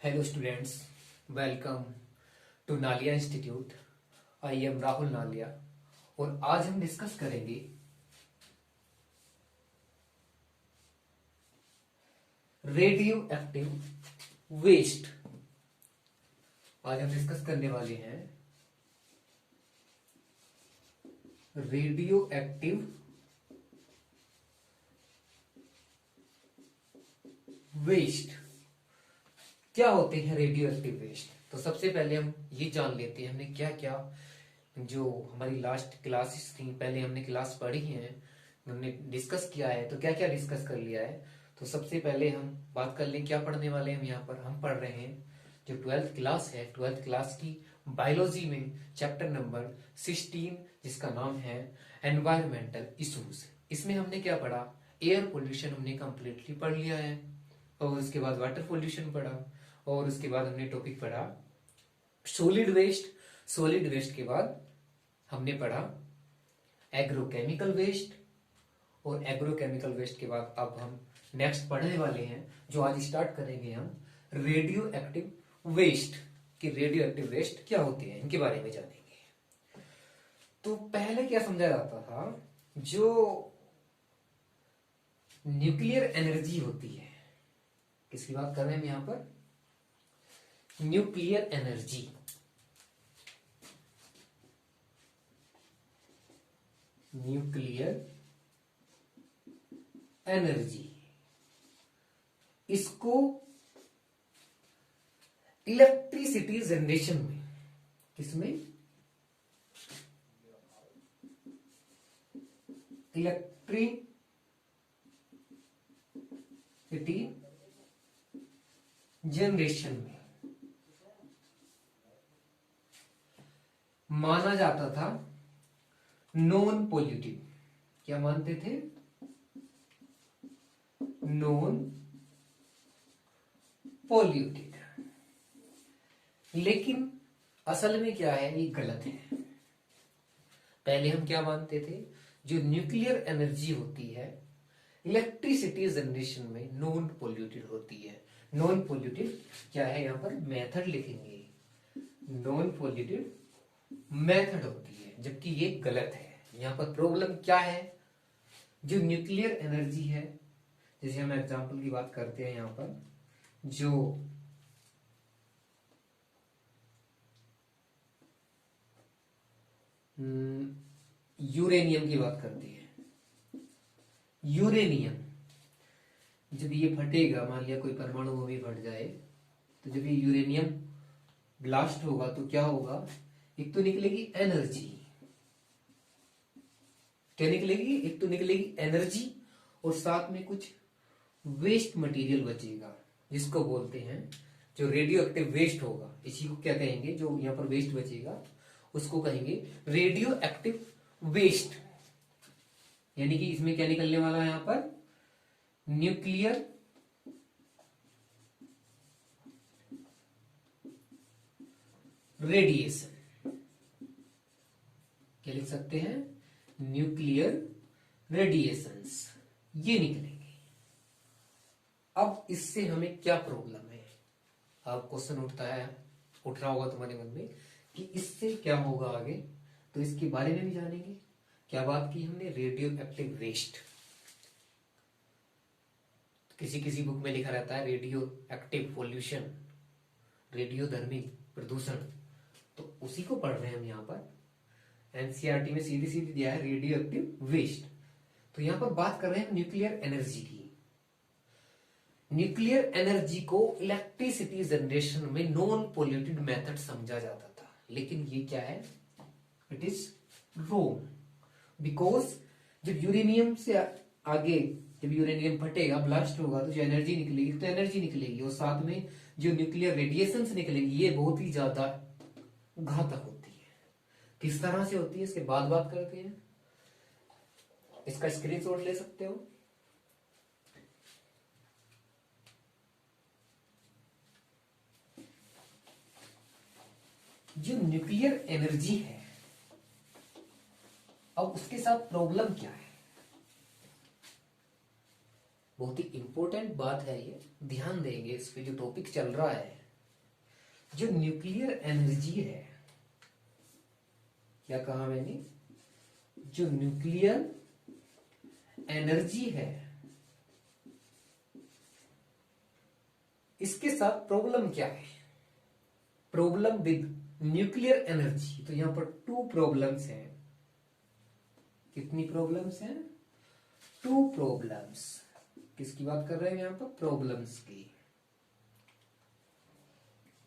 Hello students, welcome to Nalia institute. I am Rahul Nalia और आज हम डिस्कस करेंगे रेडियो एक्टिव वेस्ट। आज हम डिस्कस करने वाले हैं रेडियो एक्टिव वेस्ट। क्या होते हैं रेडियो एक्टिव वेस्ट? तो सबसे पहले हम ये जान लेते हैं हमने क्या क्या जो हमारी लास्ट क्लासेस थी, पहले हमने क्लास पढ़ी है, हमने डिस्कस किया है। तो क्या क्या डिस्कस कर लिया है, तो सबसे पहले हम बात कर लें क्या पढ़ने वाले हैं। हम यहाँ पर हम पढ़ रहे हैं जो 12th क्लास है, 12th क्लास की बायोलॉजी में चैप्टर नंबर 16 जिसका नाम है एनवायरमेंटल इशूज। इसमें हमने क्या पढ़ा? एयर पोल्यूशन हमने कंप्लीटली पढ़ लिया है, और उसके बाद वाटर पोल्यूशन पढ़ा, और उसके बाद हमने टॉपिक पढ़ा सॉलिड वेस्ट। सॉलिड वेस्ट के बाद हमने पढ़ा एग्रोकेमिकल वेस्ट, और एग्रोकेमिकल वेस्ट के बाद अब हम नेक्स्ट पढ़ने वाले हैं जो आज स्टार्ट करेंगे हम रेडियो एक्टिव वेस्ट। कि रेडियो एक्टिव वेस्ट क्या होते हैं इनके बारे में जानेंगे। तो पहले क्या समझा जाता था, जो न्यूक्लियर एनर्जी होती है, किसकी बात कर रहे हैं हम यहां पर? Nuclear energy. न्यूक्लियर एनर्जी इसको इलेक्ट्रिसिटी जनरेशन में, किसमें? इलेक्ट्रिसिटी जनरेशन में माना जाता था नॉन पॉल्यूटिव। क्या मानते थे? Non polluted. लेकिन असल में क्या है, ये गलत है। पहले हम क्या मानते थे, जो न्यूक्लियर एनर्जी होती है इलेक्ट्रिसिटी जनरेशन में नॉन पॉल्यूटेड होती है। नॉन पॉल्यूटेड क्या है, यहां पर मेथड लिखेंगे, नॉन पॉल्यूटेड मेथड होती है, जबकि ये गलत है। यहां पर प्रॉब्लम क्या है, जो न्यूक्लियर एनर्जी है, जैसे हम एग्जांपल की बात करते हैं यहां पर, जो यूरेनियम की बात करते हैं। यूरेनियम जब ये फटेगा, मान लिया कोई परमाणु वो भी फट जाए, तो जब ये यूरेनियम ब्लास्ट होगा तो क्या होगा, एक तो निकलेगी एनर्जी। क्या निकलेगी? एक तो निकलेगी एनर्जी, और साथ में कुछ वेस्ट मटेरियल बचेगा, जिसको बोलते हैं जो रेडियो एक्टिव वेस्ट होगा। इसी को क्या कहेंगे, जो यहां पर वेस्ट बचेगा उसको कहेंगे रेडियो एक्टिव वेस्ट। यानी कि इसमें क्या निकलने वाला है, यहां पर न्यूक्लियर रेडिएशन। क्या लिख सकते हैं? न्यूक्लियर रेडिएशंस ये निकलेंगे। अब इससे हमें क्या प्रॉब्लम है? अब क्वेश्चन उठ रहा होगा तुम्हारे मन में कि इससे क्या होगा आगे, तो इसके बारे में भी जानेंगे। क्या बात की हमने? Radioactive waste. किसी किसी बुक में लिखा रहता है रेडियो एक्टिव पॉल्यूशन, रेडियोधर्मी प्रदूषण, तो उसी को पढ़ रहे हैं हम यहाँ पर। एनसीईआरटी में सीधी सीधी दिया है रेडियो एक्टिव वेस्ट। तो यहां पर बात कर रहे हैं न्यूक्लियर एनर्जी की। न्यूक्लियर एनर्जी को इलेक्ट्रिसिटी जनरेशन में नॉन पॉल्यूटेड मेथड समझा जाता था, लेकिन ये क्या है, इट इज रॉन्ग। बिकॉज जब यूरेनियम से आगे, जब यूरेनियम फटेगा, ब्लास्ट होगा, तो जो एनर्जी निकलेगी, तो एनर्जी निकलेगी, और साथ में जो न्यूक्लियर रेडिएशन निकलेगी, ये बहुत ही ज्यादा घातक होती है। किस तरह से होती है, इसके बाद बात करते हैं। इसका स्क्रीनशॉट ले सकते हो। जो न्यूक्लियर एनर्जी है, अब उसके साथ प्रॉब्लम क्या है? बहुत ही इंपॉर्टेंट बात है ये, ध्यान देंगे इस पे जो टॉपिक चल रहा है। जो न्यूक्लियर एनर्जी है, क्या कहा मैंने, जो न्यूक्लियर एनर्जी है, इसके साथ प्रॉब्लम क्या है, प्रॉब्लम विद न्यूक्लियर एनर्जी। तो यहां पर टू प्रॉब्लम्स हैं। कितनी प्रॉब्लम्स हैं? Two problems. किसकी बात कर रहे हैं यहां पर? प्रॉब्लम्स की।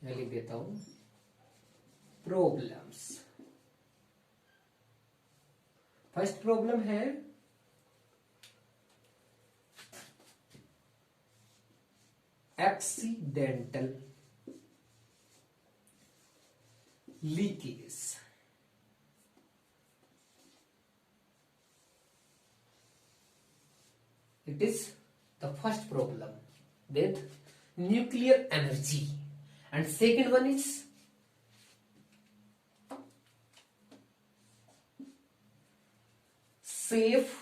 मैं लिख देता हूं प्रॉब्लम्स। फर्स्ट प्रॉब्लम है accidental leakage. It is the first problem with nuclear energy, and second one is safe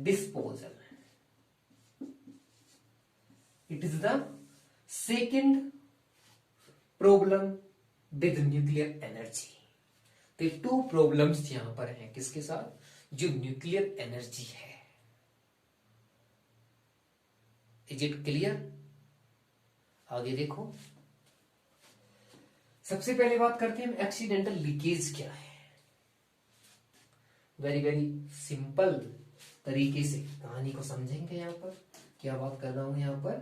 disposal. It is the second problem with nuclear energy. तो टू प्रॉब्लम्स यहां पर हैं किसके साथ? जो न्यूक्लियर एनर्जी है। Is it clear? आगे देखो, सबसे पहले बात करते हैं एक्सीडेंटल लीकेज क्या है। वेरी वेरी सिंपल तरीके से कहानी को समझेंगे। यहां पर क्या बात कर रहा हूं यहां पर?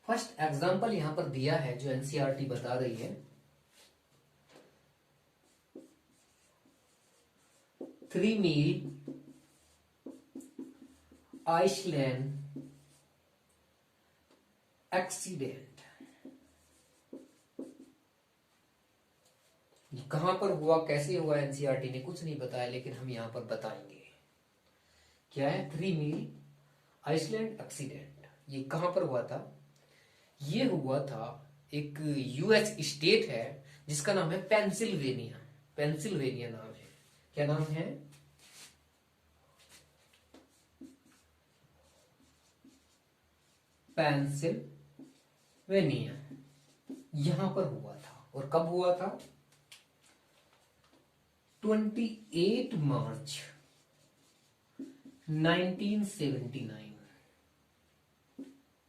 फर्स्ट एग्जांपल यहां पर दिया है जो एनसीईआरटी बता रही है। 3 मील आइसलैंड एक्सीडेंट। कहां पर हुआ, कैसे हुआ, एनसीईआरटी ने कुछ नहीं बताया, लेकिन हम यहां पर बताएंगे। क्या है? 3 मील आइसलैंड एक्सीडेंट। ये कहां पर हुआ था? ये हुआ था एक यूएस स्टेट है जिसका नाम है पेंसिल्वेनिया। पेंसिल्वेनिया नाम है। क्या नाम है? पेंसिल्वेनिया। यहां पर हुआ था। और कब हुआ था? 28 मार्च 1979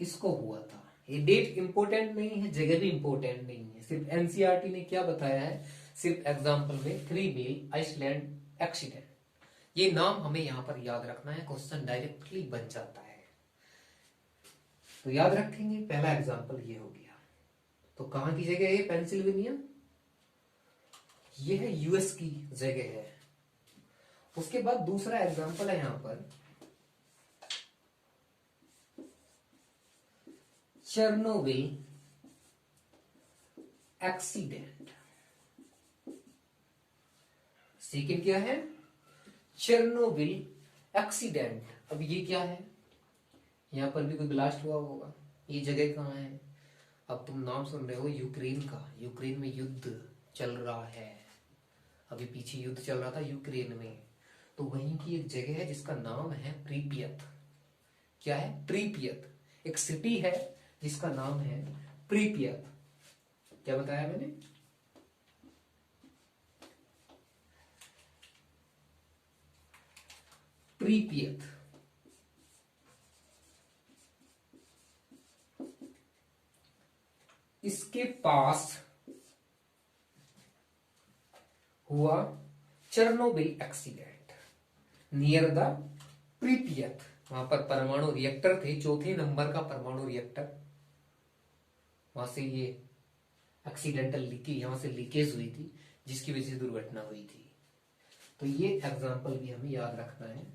इसको हुआ था। ये डेट इंपॉर्टेंट नहीं है, जगह भी इंपॉर्टेंट नहीं है। सिर्फ एनसीईआरटी ने क्या बताया है, सिर्फ एग्जांपल में 3 मील आइसलैंड एक्सीडेंट। ये नाम हमें यहां पर याद रखना है, क्वेश्चन डायरेक्टली बन जाता है। तो याद रखेंगे, पहला एग्जांपल ये हो गया। तो कहां की जगह है? पेंसिल्वेनिया। ये है यूएस की जगह है। उसके बाद दूसरा एग्जांपल है यहां पर चेरनोबिल एक्सीडेंट। सेकंड क्या है? Chernobyl accident. अब ये क्या है? यहां पर भी कोई ब्लास्ट हुआ होगा। ये जगह कहां है? अब तुम नाम सुन रहे हो यूक्रेन का। यूक्रेन में युद्ध चल रहा है। अभी पीछे युद्ध चल रहा था यूक्रेन में। तो वहीं की एक जगह है जिसका नाम है प्रीपियत। क्या है? प्रीपियत। एक सिटी है जिसका नाम है प्रीपियत। क्या बताया मैंने? प्रीपियत। इसके पास हुआ चेरनोबिल एक्सीडेंट नियर द प्रीपियत। वहां पर परमाणु रिएक्टर थे, चौथे नंबर का परमाणु रिएक्टर। वहां से ये एक्सीडेंटल लीकेज, यहां से लीकेज हुई थी, जिसकी वजह से दुर्घटना हुई थी। तो ये एग्जाम्पल भी हमें याद रखना है।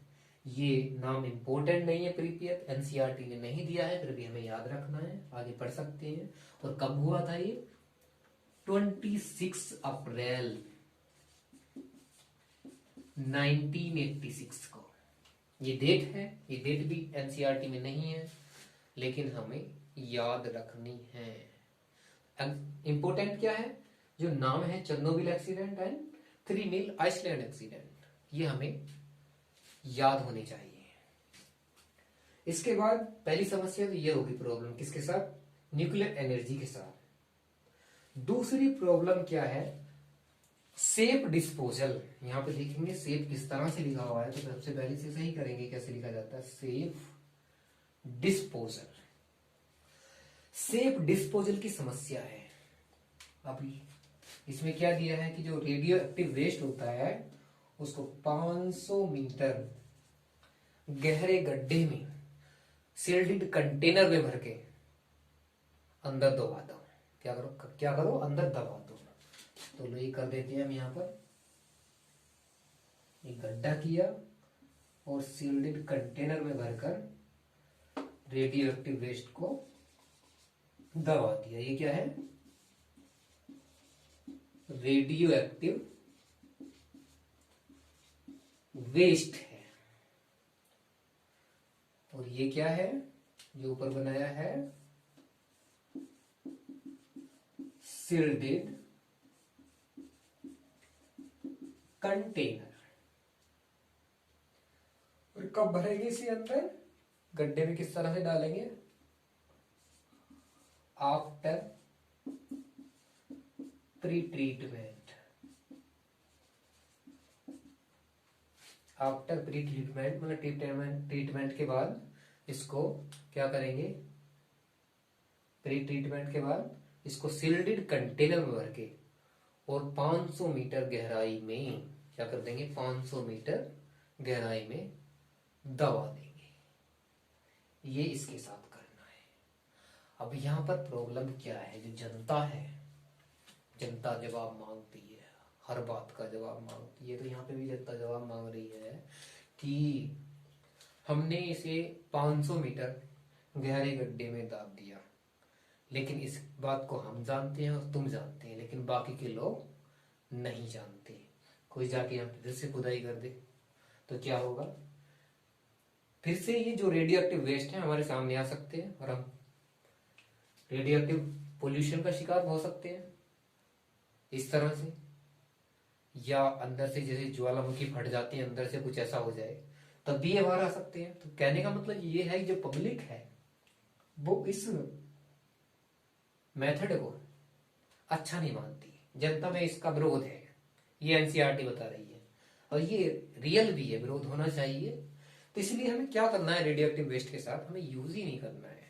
ये नाम इंपॉर्टेंट नहीं है, प्रीपियत एनसीईआरटी ने नहीं दिया है, फिर भी हमें याद रखना है। आगे पढ़ सकते हैं। और कब हुआ था ये? 26 अप्रैल 1986 को। ये डेट है। ये डेट भी एनसीईआरटी में नहीं है, लेकिन हमें याद रखनी है। इंपॉर्टेंट क्या है? जो नाम है Chernobyl accident and 3 Mile Island accident, ये हमें याद होने चाहिए। इसके बाद पहली समस्या तो ये होगी प्रॉब्लम किसके साथ, न्यूक्लियर एनर्जी के साथ। दूसरी प्रॉब्लम क्या है, सेफ डिस्पोजल। यहां पे देखेंगे सेफ किस तरह से लिखा हुआ है, तो सबसे पहले से सही करेंगे कैसे लिखा जाता है, सेफ डिस्पोजल। सेफ डिस्पोजल की समस्या है। अभी इसमें क्या दिया है कि जो रेडियो एक्टिव वेस्ट होता है उसको 500 मीटर गहरे गड्ढे में सील्ड कंटेनर में भर के अंदर दबा दो। क्या करो अंदर दबा दो। तो लो ये कर देते हैं हम यहां पर, एक गड्ढा किया और सील्ड कंटेनर में भरकर रेडियो एक्टिव वेस्ट को दबा दिया। ये क्या है, रेडियो एक्टिव वेस्ट है। और ये क्या है जो ऊपर बनाया है, सील्डेड कंटेनर। और कब भरेंगे इसे अंदर, गड्ढे में किस तरह से डालेंगे, after pre treatment. After pre treatment मतलब ट्रीटमेंट के बाद इसको क्या करेंगे, प्री ट्रीटमेंट के बाद इसको सील्डेड कंटेनर में भर के और 500 मीटर गहराई में क्या कर देंगे, 500 मीटर गहराई में दबा देंगे। ये इसके साथ करना है। अब यहां पर प्रॉब्लम क्या है, जो जनता है, जनता जवाब मांगती है, हर बात का जवाब मांगती है। तो यहाँ पे भी जनता जवाब मांग रही है कि हमने इसे 500 मीटर गहरे गड्ढे में दाब दिया, लेकिन इस बात को हम जानते हैं और तुम जानते हैं, लेकिन बाकी के लोग नहीं जानते। कोई जाके यहाँ पे फिर से खुदाई कर दे तो क्या होगा, फिर से ये जो रेडियो एक्टिव वेस्ट है हमारे सामने आ सकते हैं और हम रेडियो एक्टिव पोल्यूशन का शिकार हो सकते हैं इस तरह से। या अंदर से जैसे ज्वालामुखी फट जाती है, अंदर से कुछ ऐसा हो जाए तब भी ये बाहर आ सकते हैं। तो कहने का मतलब ये है कि जो पब्लिक है वो इस मेथड को अच्छा नहीं मानती, जनता में इसका विरोध है, ये एनसीईआरटी बता रही है। और ये रियल भी है, विरोध होना चाहिए। तो इसलिए हमें क्या करना है, रेडियो एक्टिव वेस्ट के साथ हमें यूज ही नहीं करना है।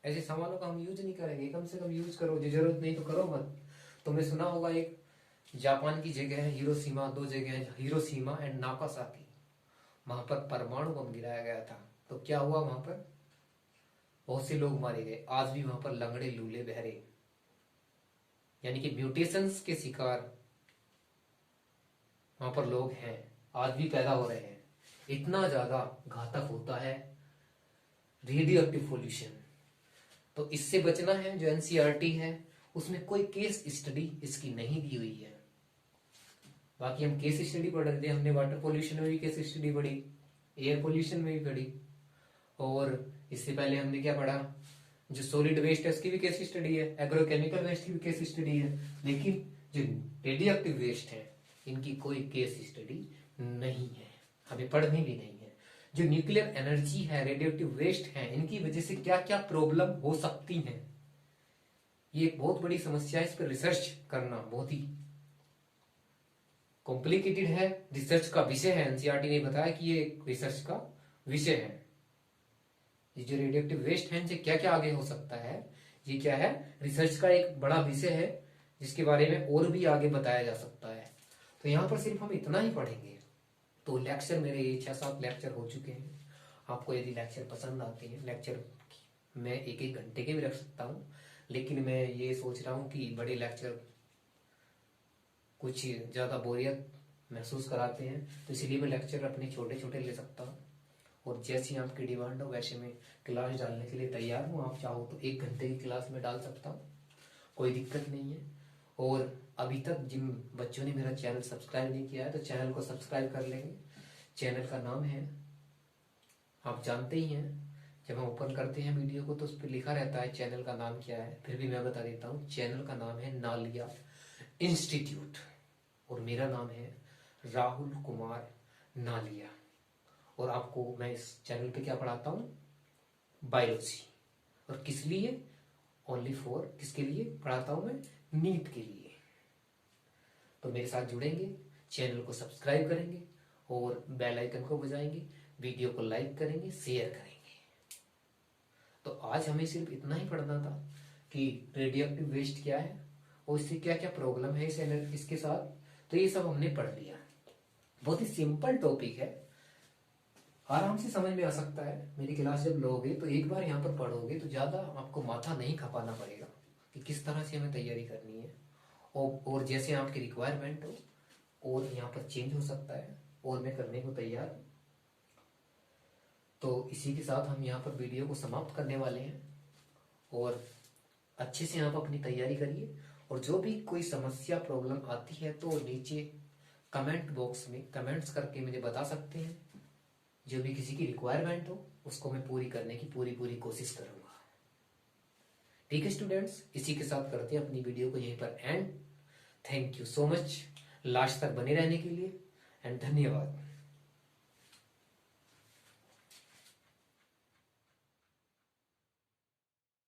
ऐसे सामानों का हम यूज नहीं करेंगे, कम से कम यूज करो, जो जरूरत नहीं तो करो मत। तुमने सुना होगा एक जापान की जगह है हिरोशिमा, दो जगह है हिरोशिमा एंड नागासाकी, वहां पर परमाणु बम गिराया गया था। तो क्या हुआ, वहां पर बहुत से लोग मारे गए। आज भी वहां पर लंगड़े लूले बहरे यानी कि म्यूटेशंस के शिकार वहां पर लोग हैं, आज भी पैदा हो रहे हैं। इतना ज्यादा घातक होता है रेडियो एक्टिव पोल्यूशन। तो इससे बचना है, जो एनसीईआरटी है उसमें कोई केस स्टडी इसकी नहीं दी हुई है। बाकी हम केस स्टडी पढ़ रहे थे, हमने वाटर पोल्यूशन में भी केस स्टडी पढ़ी, एयर पोल्यूशन में भी पढ़ी, और इससे पहले हमने क्या पढ़ा, जो सॉलिड वेस्ट है उसकी भी केस स्टडी है, एग्रोकेमिकल वेस्ट की भी केस स्टडी है। लेकिन जो रेडियो एक्टिव वेस्ट है इनकी कोई केस स्टडी नहीं है, हमें पढ़नी भी नहीं है। जो न्यूक्लियर एनर्जी है, रेडियो एक्टिव वेस्ट है, इनकी वजह से क्या क्या प्रॉब्लम हो सकती है, ये एक बहुत बड़ी समस्या है। इस पर रिसर्च करना बहुत ही कॉम्प्लिकेटेड है, रिसर्च का विषय है। एनसीईआरटी ने बताया कि ये एक रिसर्च का विषय है। ये जो रेडियो एक्टिव वेस्ट है इनसे क्या क्या आगे हो सकता है, ये क्या है, रिसर्च का एक बड़ा विषय है जिसके बारे में और भी आगे बताया जा सकता है। तो यहाँ पर सिर्फ हम इतना ही पढ़ेंगे। तो लेक्चर मेरे 6-7 लेक्चर हो चुके हैं। आपको यदि लेक्चर पसंद आते हैं, लेक्चर मैं 1-1 घंटे के भी रख सकता हूँ, लेकिन मैं ये सोच रहा हूँ कि बड़े लेक्चर कुछ ज़्यादा बोरियत महसूस कराते हैं, तो इसलिए मैं लेक्चर अपने छोटे छोटे ले सकता हूँ। और जैसी आपकी डिमांड हो वैसे मैं क्लास डालने के लिए तैयार हूँ। आप चाहो तो 1 घंटे की क्लास में डाल सकता हूँ, कोई दिक्कत नहीं है। और अभी तक जिन बच्चों ने मेरा चैनल सब्सक्राइब नहीं किया है तो चैनल को सब्सक्राइब कर लेंगे। चैनल का नाम है, आप जानते ही हैं, जब हम ओपन करते हैं वीडियो को तो उस पर लिखा रहता है चैनल का नाम क्या है, फिर भी मैं बता देता हूँ। चैनल का नाम है नालिया इंस्टीट्यूट और मेरा नाम है राहुल कुमार नालिया। और आपको मैं इस चैनल पे क्या पढ़ाता हूँ, बायोलॉजी। और किस लिए? ओनली फॉर, किसके लिए पढ़ाता हूं मैं? नीट के लिए। तो मेरे साथ जुड़ेंगे, चैनल को सब्सक्राइब करेंगे और बेल आइकन को बजाएंगे, वीडियो को लाइक करेंगे, शेयर करेंगे। तो आज हमें सिर्फ इतना ही पढ़ना था कि रेडियो एक्टिव वेस्ट क्या है और इससे क्या क्या प्रॉब्लम है इसके साथ। तो ये सब हमने पढ़ लिया। बहुत ही सिंपल टॉपिक है, आराम से समझ में आ सकता है। मेरी क्लास जब लोगे तो एक बार यहाँ पर पढ़ोगे तो ज्यादा आपको माथा नहीं खपाना पड़ेगा कि किस तरह से हमें तैयारी करनी है। और जैसे आपकी रिक्वायरमेंट हो और यहाँ पर चेंज हो सकता है, और मैं करने को तैयार हूँ। तो इसी के साथ हम यहाँ पर वीडियो को समाप्त करने वाले हैं। और अच्छे से आप अपनी तैयारी करिए, और जो भी कोई समस्या प्रॉब्लम आती है तो नीचे कमेंट बॉक्स में कमेंट्स करके मुझे बता सकते हैं। जो भी किसी की रिक्वायरमेंट हो उसको मैं पूरी करने की पूरी कोशिश करूंगा। ठीक है स्टूडेंट्स, इसी के साथ करते हैं अपनी वीडियो को यहीं पर and. Thank you so much last तक बने रहने के लिए एंड धन्यवाद।